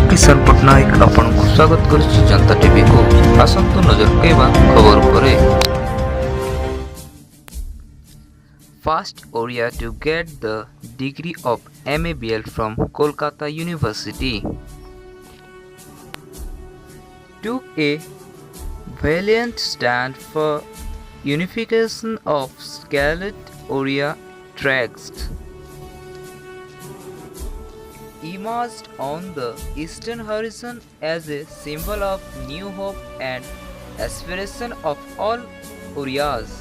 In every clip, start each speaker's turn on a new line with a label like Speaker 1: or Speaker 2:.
Speaker 1: किशन पट्टनायक आपको स्वागत करुच्ची जनता टीवी को। आसंतु नजर पकेइबा खबर उपरे। First Oriya to get the degree of MABL from Kolkata University took a valiant stand for unification of Scarlet Oriya tracts. Emerged on the eastern horizon as a symbol of new hope and aspiration of all Oriyas.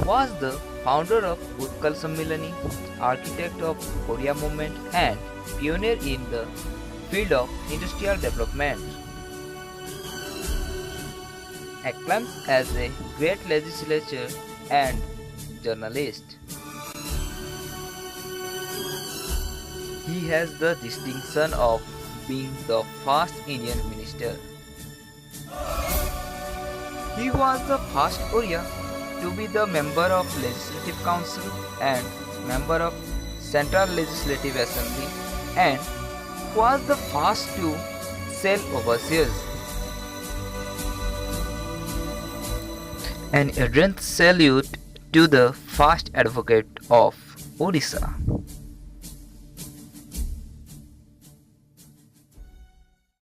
Speaker 1: Was the founder of Utkal Sammilani, architect of Oriya movement and pioneer in the field of industrial development. Acclaimed as a great legislator and journalist, he has the distinction of being the first Indian minister. He was the first Oriya to be the member of Legislative Council and member of Central Legislative Assembly, and was the first to sail overseas. An ardent salute to the first advocate of Odisha.